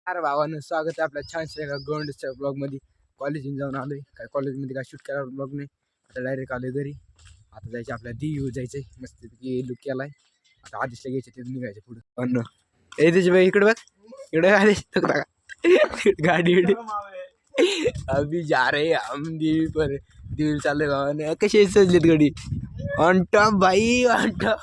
अरे भावानं स्वागत आहे आपल्या छानशा एका गोंडच्या ब्लॉगमध्ये. कॉलेजून जाऊन आलोय. काय कॉलेजमध्ये काय शूट करायला ब्लॉग नाही. आता डायरेक्ट आलोय घरी. आता जायचं आपल्या दिव जायचंय. मस्तपैकी लुक केलाय. आता आधीच घ्यायचे तिथून निघायचं पुढं. अन्न ए त्याची बाई इकडे बघ. इकडे आले गाडी अभी जा रे हम दिव पर. दिव चाललंय भावाने. कशी सजलीत गाडी ऑन टॉप भाई ऑन टॉप.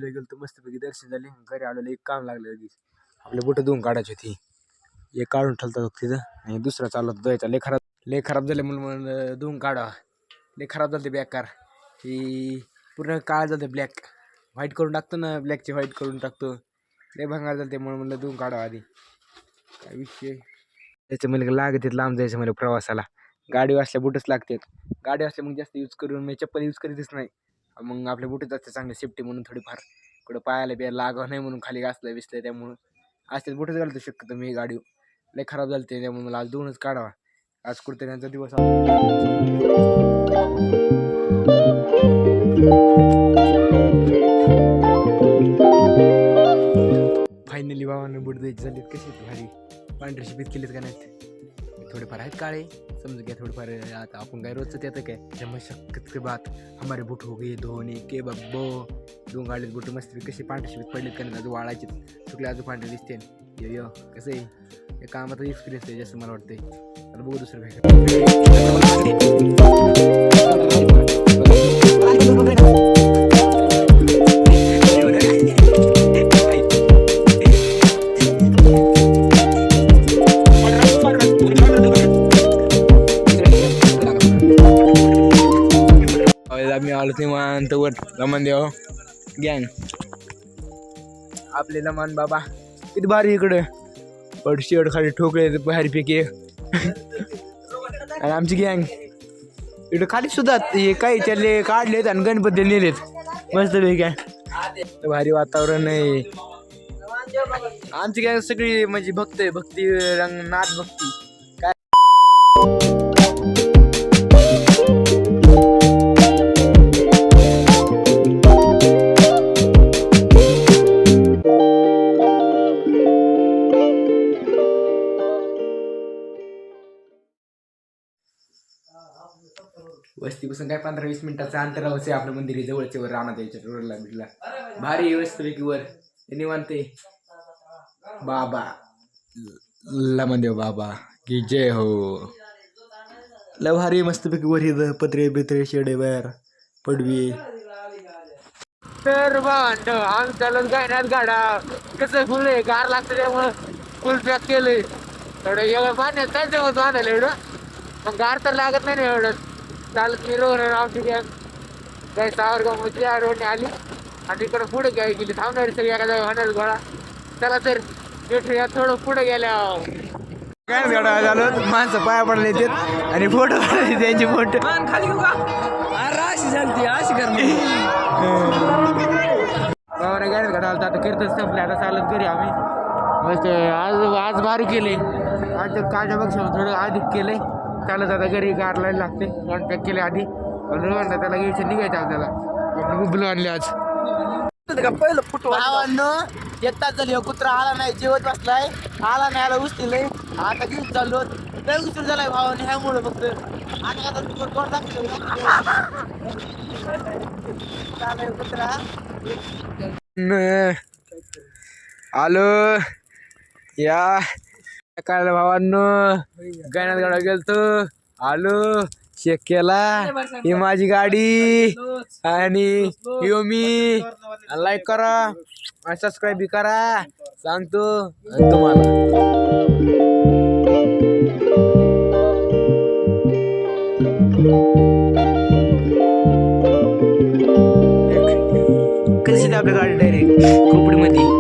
गेलो मस्तपैकी दर्शन झाले. घरी आलेलं एक काम लागलं लगेच. आपले बोट धुवून काढायची होती. एक काढून ठेवतात तिथं आणि दुसरा चालत द्यायचा. लय खराब झाले म्हणून धुवून काढा. लय खराब झाले बेकार. ही पूर्ण काळ झालं ब्लॅक. व्हाईट करून टाकतो ना, ब्लॅकचे व्हाईट करून टाकतो. लय भंगार झाले म्हणून म्हणलं धुवून काढा आधी. काय विषय त्याचं मला लागत लांब जायचं मला प्रवासाला. गाडी असल्या बुटच लागतात. गाडी असल्या मग जास्त यूज करून मी चप्पल यूज करीतच नाही. मग आपल्या बुटच असते चांगले सेफ्टी म्हणून थोडीफार. कुठं पायाला बिया लागावं नाही म्हणून खाली घासलं विसलं त्यामुळं असतेच बुटच घालतो शक्यतो मी. गाडी लय खराब झाली त्यामुळे मला आज धुवूनच काढावा. आज कुठे त्यांचा दिवस फायनली भावानं बुट द्यायची झालीत. कशी भारी पांढरी शिपीत केलीत का नाहीत. थोडेफार आहेत काळे समज घ्या. थोडेफार आता आपण काय रोजचं त्यात काय मशक्कत के बात. हमारे बुट हो गए धोने के बब्बो. दोन गाडीत बुट मस्त कशी पांढरी शिपीत पडलीत का नाही. अजून वाळायचे चुकले अजून पांढरे दिसते. यो कसं आहे या कामाचा एक्सपिरियन्स आहे जास्त मला वाटतंय. आता बघू दुसरं काय. आम्ही आलो निवांत वर लमन देव गँग. आपले लमन बाबा किती भारी इकडे पडशीड खाली ठोकळे भारी पैकी. आणि आमची गँग इकडे खाली सुद्धा हे काही चालले काढलेत आणि गणपती नेलेत मस्त पैकी. काय भारी वातावरण आहे. आमची गँग सगळी म्हणजे भक्ती रंग नाथ भक्ती. वस्तीपासून काय 15-20 मिनिटाचं अंतरावरच आहे आपलं मंदिर. जवळच्या वर राहणार याच्या रोडला बिडला भारी वस्तूपैकी वर निवांते. बाबा लमनदेव बाबा की जय हो. लय भारी मस्तपैकी वर हिर पत्रे बित्रे शेडे बाहेर पडवी. तर भांड आम्ही चालत गायनात गाडा कसं फुल आहे गार लागतं त्यामुळं फुल पॅक केलंय. थोडं एवढं पाण्यात काय तेव्हा बांधायला एवढं मग गार तर लागत नाही ना एवढं. चालत मी रोड आमची गँग काय सावरगाव मध्ये रोडने आली आणि तिकडं पुढे काय गेली. थांबणारी सगळी एका जागा होणार गोळा. चला तर भेटूया थोडं पुढे गेल्या. काय गाडा झालो माणसं पाया पडले ते आणि फोटो काढले त्यांचे फोटो खाली अशी झाली अशी गाडीत घडाला. आता कीर्तन संपले आता चालत घरी आम्ही. मस्त आज भारी केले. आज काळजापेक्षा थोडं अधिक केलंय. चालत आता घरी गार लाईन लागते. वन पॅक केले आधी म्हणलं त्याला घ्यायचं निघायचं आपल्याला. आपण उभलो आणले आज. पहिलं फुटो येतात झाली. कुत्रा आला नाही जेवत बसलाय. आला नाही आला उचलय. आता घेऊन चाललो लय उशीर झालाय भावाने ह्यामुळं फक्त. आता कोण दाखवलं कुत्रा आलो या काय भावांनो. गाण्यात गाडा गेलतो आलो चेक केला. ही माझी गाडी आणि यो मी. लाईक करा आणि सबस्क्राईब बी करा सांगतो तुम्हाला. कशी आपल्या गाडी डायरेक्ट खोपडीमध्ये